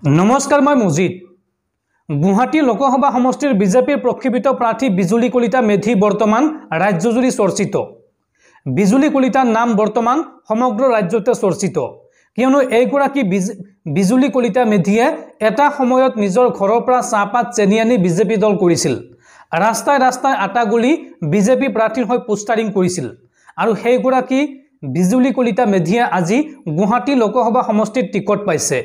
नमस्कार मैं मुजिद गुवाहाटी लोकसभा समष्टिर बीजेपीर प्रक्षेपित प्रार्थी बिजुली कलिता मेधी बर्तमान राज्यजुरी चर्चित। बिजुली कलितार नाम बर्तमान समग्र राज्यते चर्चित कियनो एगराकी बिजुली कलिता मेधिये एटा समयत निजर घৰৰ পৰা চাহপাত চেনি আনি বিজেপি দল কৰিছিল। ৰাস্তায় ৰাস্তায় আটাগুলি বিজেপি প্ৰাৰ্থীৰ হৈ পোষ্টাৰিং কৰিছিল আৰু সেইগৰাকী বিজুলী কলিতা মেধিয়ে আজি গুৱাহাটী লোকসভা সমষ্টিৰ টিকট পাইছে।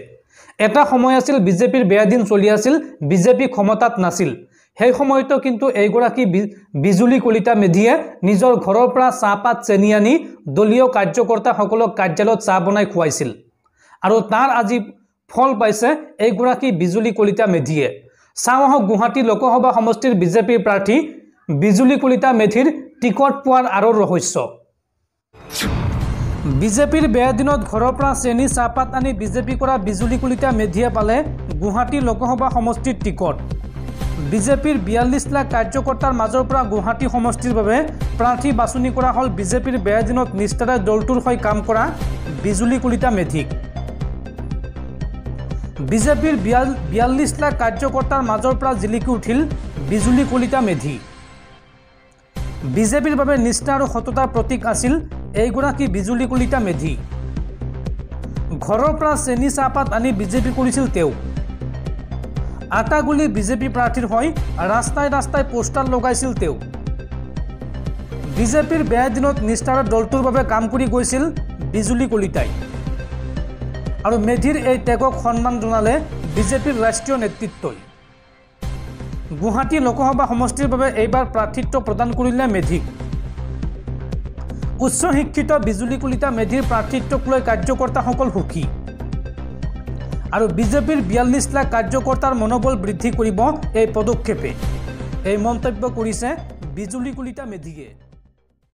এটা সময় আছিল বিজেপিৰ বেয়া দিন চলি আছিল, বিজেপি ক্ষমতাত নাছিল। সেই সময়তো কিন্তু এইগৰাকী বিজুলী কলিতা মেধিয়ে নিজৰ ঘৰৰ পৰা চাহপাত চেনি আনি দলীয় কাৰ্যকৰ্তাসকলক কাৰ্যালয়ত চাহ বনাই খুৱাইছিল আৰু তাৰ আজি ফল পাইছে এইগৰাকী বিজুলী কলিতা মেধিয়ে। চাওঁ গুৱাহাটী লোকসভা সমষ্টিৰ বিজেপিৰ প্ৰাৰ্থী বিজুলী কলিতা মেধিৰ টিকট পোৱাৰ আঁৰৰ ৰহস্য। বিজেপিৰ বেয়া দিনত ঘৰৰ পৰা চেনি চাহপাত আনি বিজেপি কৰা বিজুলী কলিতা মেধিয়ে পালে গুৱাহাটী লোকসভা সমষ্টিৰ টিকট। বিজেপিৰ ৪২ লাখ কাৰ্যকৰ্তাৰ মাজৰ পৰা গুৱাহাটী সমষ্টিৰ বাবে প্ৰাৰ্থী বাছনি কৰা হ'ল বিজেপিৰ বেয়া দিনত নিষ্ঠাৰে দলটোৰ হৈ কাম কৰা বিজুলী কলিতা মেধিক। বিজেপিৰ ৪২ লাখ কাৰ্যকৰ্তাৰ মাজৰ পৰা জিলিকি উঠিল বিজুলী কলিতা মেধি। বিজেপিৰ বাবে নিষ্ঠা আৰু সততাৰ প্ৰতীক আছিল এইগৰাকী বিজুলী কলিতা মেধি। ঘৰৰ পৰা চেনি চাহপাত আনি বিজেপি কৰিছিল তেওঁ। আটাগুলি বিজেপি প্ৰাৰ্থীৰ হৈ ৰাস্তায় ৰাস্তায় পোষ্টাৰ লগাইছিল তেওঁ। বিজেপিৰ বেয়া দিনত নিষ্ঠাৰে দলটোৰ বাবে কাম কৰি গৈছিল বিজুলী কলিতাই আৰু মেধিৰ এই ত্যাগক সন্মান জনালে বিজেপিৰ ৰাষ্ট্ৰীয় নেতৃত্বই। গুৱাহাটী লোকসভা সমষ্টিৰ বাবে এইবাৰ প্ৰাৰ্থিত্ব প্ৰদান কৰিলে মেধিক। উচ্চ শিক্ষিত বিজুলী কলিতা মেধিৰ প্ৰাৰ্থিত্বক লৈ কাৰ্যকৰ্তাসকল সুখী আৰু বিজেপিৰ ৪২ লাখ কাৰ্যকৰ্তাৰ মনোবল বৃদ্ধি কৰিব এই পদক্ষেপে। এই মন্তব্য কৰিছে বিজুলী কলিতা মেধিয়ে।